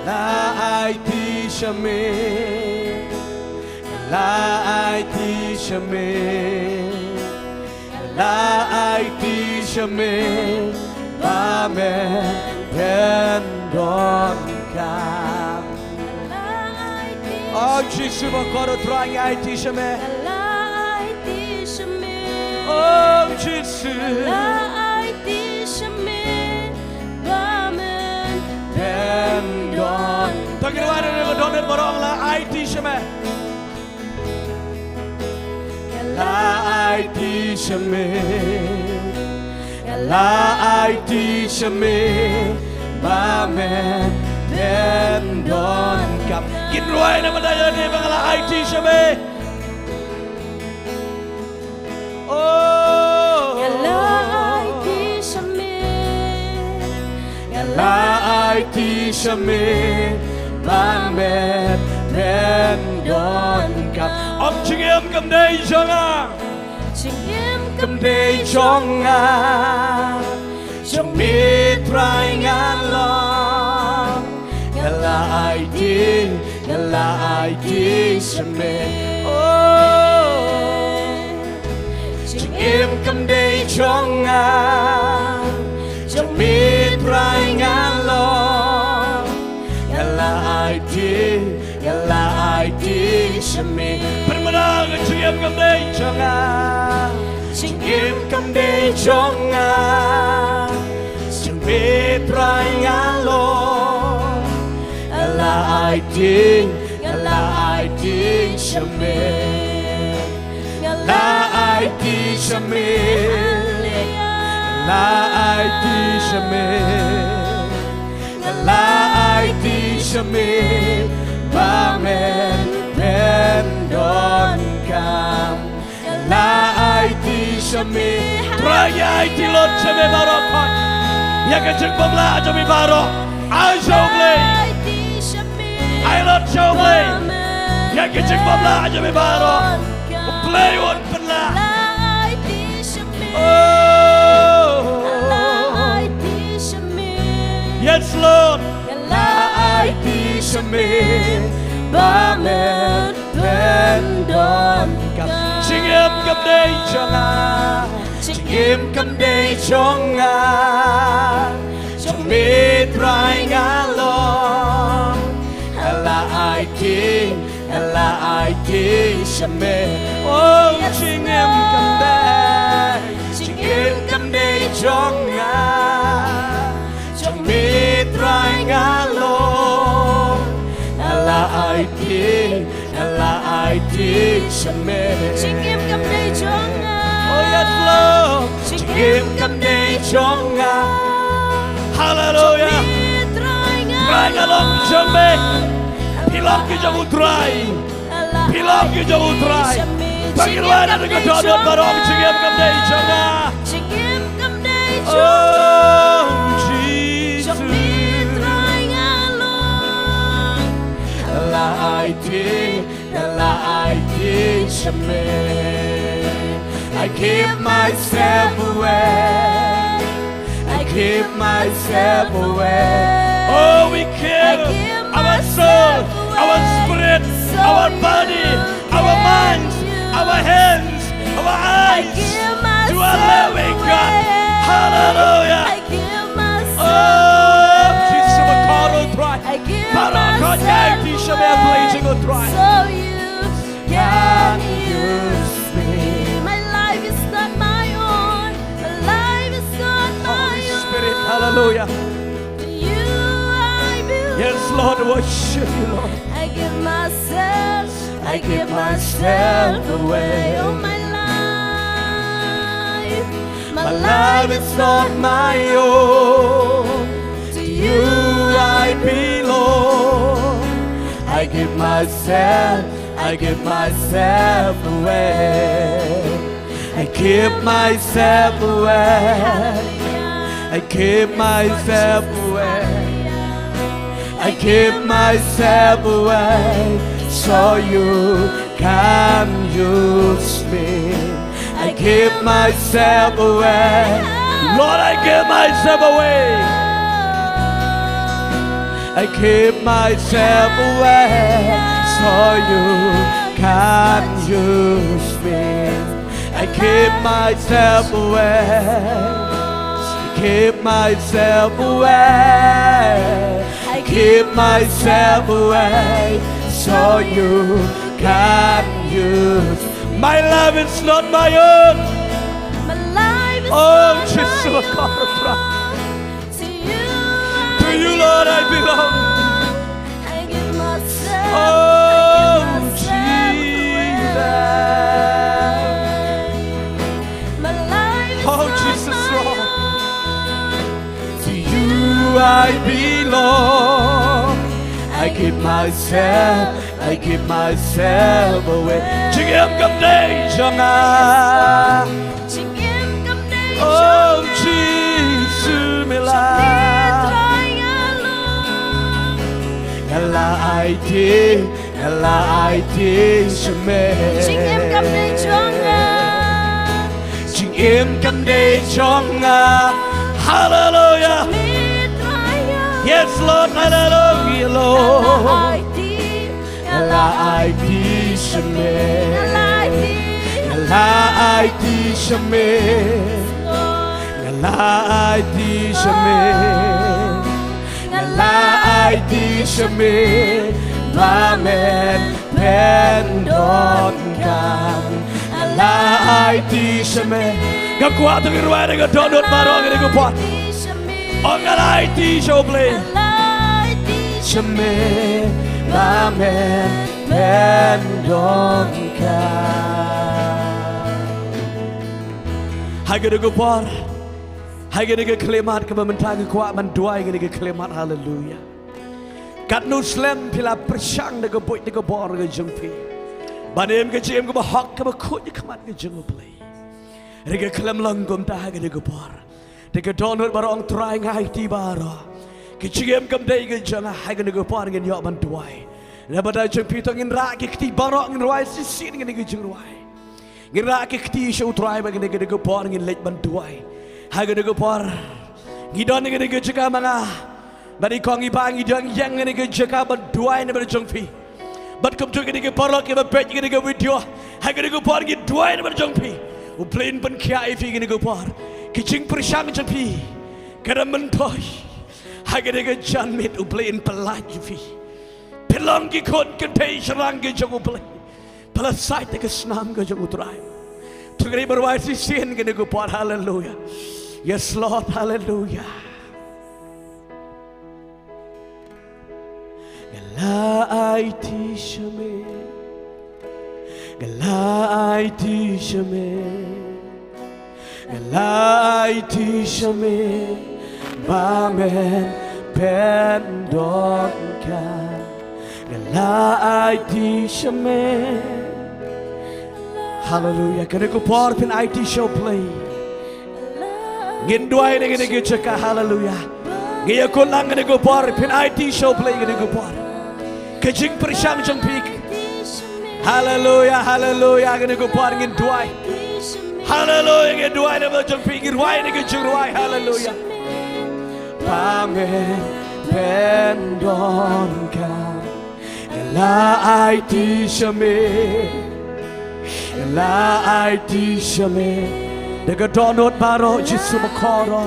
I teach me, I teach me, I teach me, Amen, and on come. Oh, Jesus, my God, trying I teach me. Oh, Jesus, I teach me, Amen, and on. Talking about it, don't let I teach me. I teach me, I teach me, Amen, and on. Get right now, I teach me. Oh, I teach me, Amen, and on. Ông Jingim cầm đây cho ngà, cầm đây cho ngà, Jong Me Trai ngàn lòng. Là ai đi cho mình. Jingim cầm đây cho ngà, Jong Me Trai ngàn lòng. Là ai đi cho mình. Permenang Jingim cầm đây cho ngà, Jingim cầm đây cho ngà, Jong Me Trai ngàn lòng. Là ai đi cho mình. Là ai đi cho mình. Là ai đi cho mình. Là ai đi cho mình. Amen, and on come. Là ai đi cho mình. Trai ai đi lót cho mình bảo con. Ya cái chức bom la cho mình bảo. Ai Jong Me. Ai lót Jong Me. Ya cái chức bom la cho mình bảo. Play one pen la. Oh, yes Lord. Là ai đi cho mình. Amen, and on come. Jingim cầm đây cho ngà, Jingim cầm đây cho ngà, Jong Me Trai ngà lòng. Là ai đi cho mình. Oh, Jingim cầm đây cho ngà, Jong Me Trai ngà lòng. Là ai đi cho mình. Jingim cầm đây cho ngà. Oh yes Lord. Jingim cầm đây cho ngà. Hallelujah. Trai ngà lòng Jong Me. Pilap ki Jong Trai. Pilap ki Jong Trai. Bagaimana dengan donor barang Jingim cầm đây cho ngà. Jingim cầm đây cho ngà. Oh Jesus. Là ai đi cho mình. I give myself away. I give myself away. Oh, we give our soul, our spirit, our body, our minds, our hands, our eyes to our living God. Hallelujah. Oh, Jesus, my God will try. Para God, I teach you my blazing will try. So you can use me. My life is not my own. My life is not my own. Spirit, hallelujah. To you I belong. Yes, Lord, worship you, Lord. I give myself away. Oh, my life is not my own. To you I belong. I give myself away. I give myself away. I give myself away. I give myself away so you can use me. I give myself away. Lord, I give myself away. I keep myself away so you can use me. I keep myself away. Keep myself away. I keep myself away so you can use. My life is not my own. My life is Oh, not Jesus, my God, own. to you, Lord, I belong. I give myself. Oh, I give myself Jesus. away. My life is Oh, not Jesus, my Lord. own. To you I belong. I give myself away. Jingim cầm đây cho ngài. Jingim cầm đây Oh, cho Jesus, me la. Ngài là ai thế cho mình. Jingim cầm đây cho ngài. Jingim cầm đây cho ngài. Hallelujah. Yes, Lord, hallelujah, Lord. Ngài là ai thế cho mình. Ngài là ai thế cho mình. Ngài là ai thế cho mình. Ngài là ai thế cho mình. Và mình bên đón cảm. Ngài là ai thế cho mình. Ngài qua từng cái ruộng này ngài đón đốt mà rồi ngài ngài qua. Ngài là ai thế cho mình. Cho mình và mình bên đón cảm. Hai cái đứa qua. Hai cái đứa kelimat kebenaran kekuatan mendua cái đứa kelimat hallelujah. Kat Muslim pila persang đứa bội đứa bor cái jung phi. Ban em cái chị em cái học cái khôi cái kemat cái jung play. Đứa kelam lang gom ta hai cái đứa bor. Đứa donor barang try ngai ti baro. Cái chị em cầm đây cái jung hai cái đứa bor cái nhọ ban duai. Là bắt đầu jung phi tông in ra cái ti barang in ruai si sin cái jung ruai. Ngin ra cái ti show try cái đứa bor ngin lech ban duai. Hai cái đứa por, ngidon cái đứa chơi cả mga, bari con iba ngidon yang cái đứa chơi cả bận đuôi này bận trông phi, bận cầm chơi cái đứa por cái bận pet cái đứa video, hai cái đứa por cái đuôi này bận trông phi, u plain bận kia ai phi cái đứa por, cái chinh persang trông phi, cái đứa mình thôi, hai cái đứa chan mit u plain pelaj phi, pelong cái con cái thấy serang cái jong u play, pelas sai cái snam cái jong u try, tu cái berwai si sin cái đứa por hallelujah. Yes, Lord, hallelujah. Ngala ai ti shame, ngala ai ti shame, ngala ai ti shame, ba men pen don kan, ngala ai ti shame. Hallelujah. Can I go part of an IT show play? Ngin duai ne ngin gechaka hallelujah. Ngiya ko lang ngin go par pin IT show play ngin go par. Kajing persang jong pik. Hallelujah hallelujah ngin go par ngin duai. Hallelujah ngin duai ne jong pik ngin duai ne jong duai hallelujah. Pame pendon ka. La IT shame. La IT shame. Dega donut baro jisu makoro.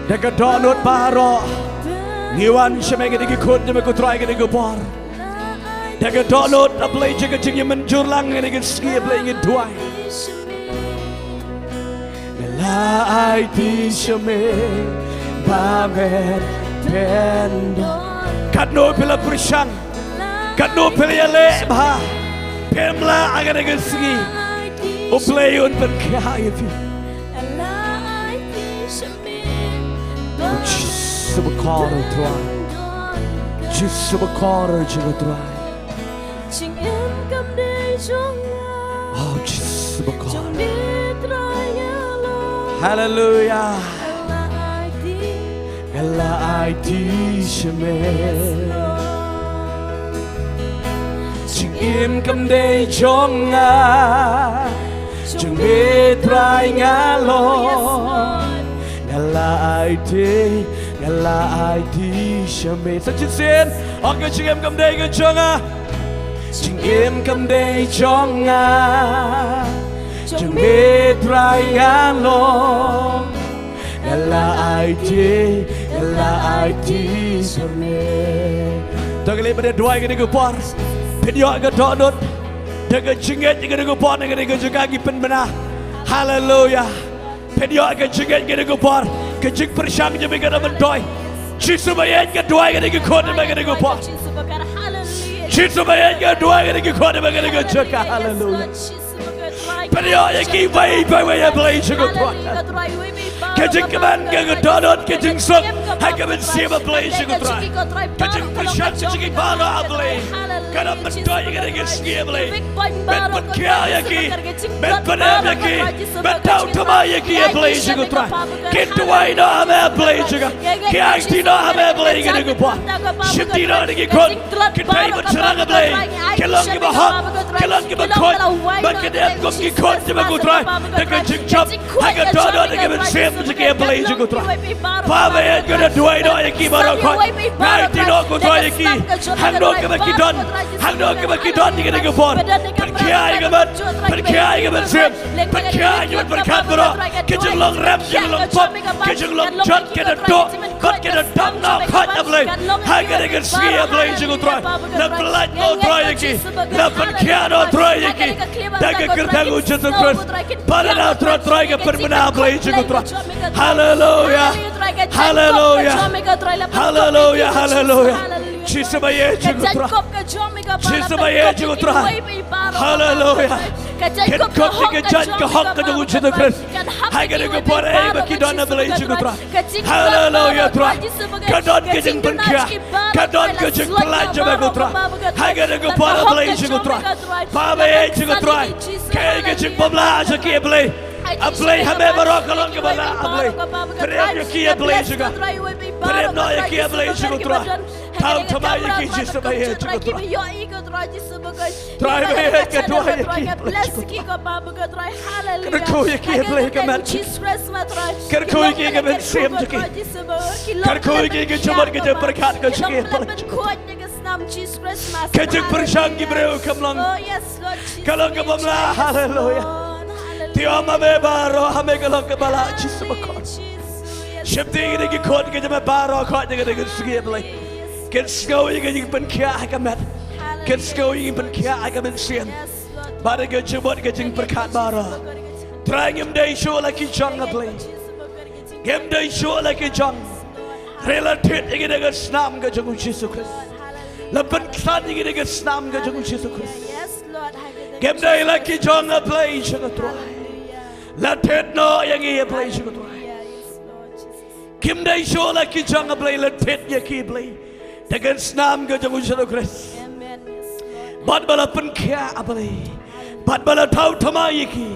Dega donut baro. Ngiwan shemenge digi kun demi kutrai digi bor. Dega donut a play jiga jingi menjurlang digi ski play ngin duai. La IT shame bamen pendo. Kadno pila persang. Kadno pila yale bah. Pemla aga digi ski. O play on ben kaya fi. Jesus bakara try. Jesus bakara jiga try. Oh Jesus bakara. Hallelujah. Ella IT shame. Jingim kam day jonga. Jong Me Trai ngalo. Ngala IT shame sa chin sen ong cái Jingim cầm đây cái Jong à Jingim cầm đây Jong à Jong Me Trai ngang long là ai ti shame ta cái lấy dua cái cái por video cái đó nốt ta cái Jingim cái por cái juga gipen benar hallelujah video cái Jingim cái por cái jing persang je me cái doi Jesus bayar ke dua ke dua kode me ke dua Jesus bayar ke dua ke kode me ke dua hallelujah Period yang kita bayar beli juga dua kejing keman ke donut kejing sok hai keman siapa beli juga dua kejing persyak kejing bala beli kerana berdoi ke segi beli ben berkaya ki ben benar ki ben tahu temai ki beli juga dua kita wajib ame beli juga kita tidak ame beli ke dua ship tidak lagi kon kita berserang beli kelong ke bahak kelong ke bakon berkedap koki kon je bagutrai dengan jingcap hai ke donut dengan siap Jika beli juga tu, Papa yang kena dua yang kita baru kau, ngai tidak kau dua yang kita, hang dua ke baki don ni kena kepon, perkiai kemen sim, perkiai kemen berkat baru, kejeng long rap, kejeng long pop, kejeng long jot kena do, kot kena dam nak kot beli, hang kena sia beli juga tu, nak pelat kau dua yang kita, nak perkiai dua yang kita, dah kerja ujian tu terus, pada nak terus ke permana beli juga tu. Hallelujah. Hallelujah. Hallelujah. Hallelujah. Jesus bayar juga terah. Jesus bayar juga terah. Hallelujah. Kau dikejar ke hak ke dalam ujian Tuhan. Hai kita kepada bagi dana beli juga terah. Hallelujah terah. Kadon kejeng penkia. Kadon kejeng pelajar bagi terah. Hai kita kepada beli juga terah. Bapa juga terah. Kejeng pembelajar kita beli. Ablay hame barok kalong ke bala ablay prem yaki ablay juga prem no yaki ablay juga tura tahu thamai yaki Jesus baye juga tura try baye ke dua yaki kerko yaki ablay ke man kerko yaki ke man sem yaki kerko yaki ke cuma ke berkat ke yaki kejek persang gibreu kamlang kalong ke bala hallelujah Tiada me baru hame kalau kebala Jesus berkat. Shifting ini kod kita me baru kod kita dengan segi beli. Kita sekau ini penkia akamat. Kita sekau ini penkia akamat sian. Pada kita buat kita berkat baru. Try game day show lagi Jong beli. Game day show lagi Jong. Related ini dengan senam kita dengan Jesus Kristus. Lepas kita ini dengan senam kita dengan Jesus Kristus. Game day lagi Jong beli jangan try. Latet no yang ia play juga tu. Kim day show lagi jangan play latet ya ki play. Dengan senam ke jangan jadi Kristus. Bad bala penkia play. Bad bala tahu thamai ki.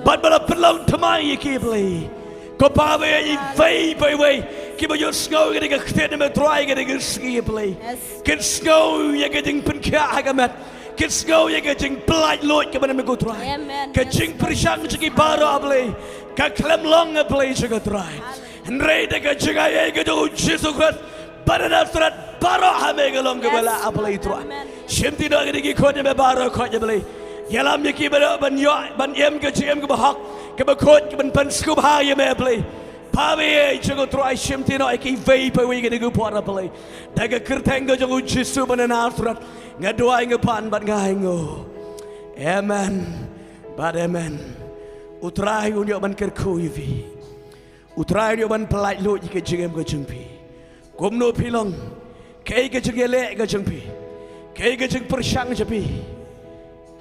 Bad bala pelang thamai ki play. Kau pawe yang fai pawe. Kita yo snow ke dengan kita me try ke dengan ski play. Kita snow yang ke dengan penkia agamat. Kisgau yang kejing pelaj lot ke mana mereka try. Kejing persang segi baru ablay. Kaklem long ablay juga try. Henry de kejing ayah ke jauh Jesus Christ. Pada nasrat baru hame gelong ke bala ablay try. Shimti dah kedegi kode me baru kode ablay. Yalam yaki pada ban yem kejim ke bahak ke bakot ke ban penskub haya me ablay. Pawe juga try shimti dah iki vei pawe ke degu para ablay. Daga kerteng ke jauh Jesus pada nasrat. Ngadua ingepan bat ngahingo. Amen. Bat amen. Utrai unyo ban kerku yivi. Utrai unyo ban pelaj lo ke Jingim ke jengpi. Gomno pilong. Kei ke jengele ke jengpi. Kei ke jeng persang jepi.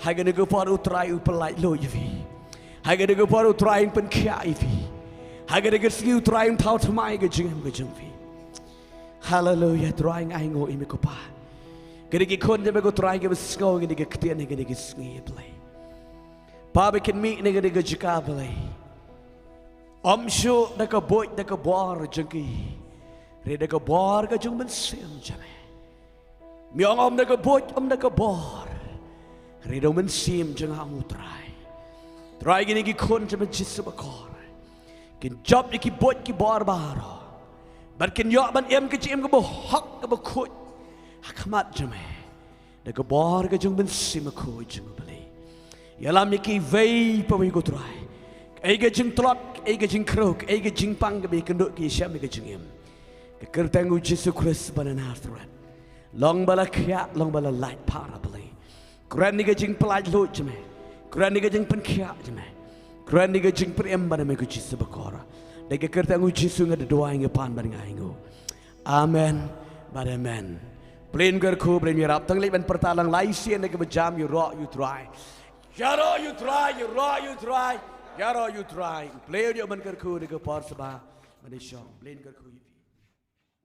Hai ke nego par utrai u pelaj lo yivi. Hai ke nego par utrai pen kia yivi. Hai ke nego sgi utrai tau thamai ke Jingim ke jengpi. Hallelujah. Utrai ngahingo imi ko pa. Kedegi kon je bego try ke skau ke dege ktian ke dege sngi play. Pa be ken mi ne ke dege jika play. Om shu de ke boy de ke bar jengki. Re de ke bar ke jung men sim jame. Mi om de ke boy om de ke bar. Re do men sim jeng am try. Try ke dege kon je men jisu bakor. Ken job de ki boy ki bar bar. บัดกินยอบันเอ็มก็จิมก็บ่ฮักก็บ่คุยฮักมัดจังแม่เด็กก็บอกก็จงเป็นสิมาคุยจังบ่เลยอย่าลำมีกี่เว่ยไปวิ่งก็ตรายไอ้ก็จึงตลอดไอ้ก็จึงครกไอ้ก็จึงปังก็มีกันด้วยกี่เชื่อมีก็จึงเอ็มก็เกิดแต่งอุจิสุคริสต์บรรณาตรัสลองบาลขยะลองบาลไลท์พาราบเลยกรณีก็จึงปลายลุจังแม่กรณีก็จึงเป็นขยะจังแม่กรณีก็จึงเป็นเอ็มบรรณามีก็จิสุบกอระเด็กก็เกิดแต่งอุจิสุงก็doa ingin panบรรณาingin Amen, but amen. Plain gerku, plain mirap. Tangli ben pertalang laisian dek berjam you rock you try. Yaro you try, you rock you try. Yaro you try. Plain yo ben gerku dek par sabah. Manisha, plain gerku you.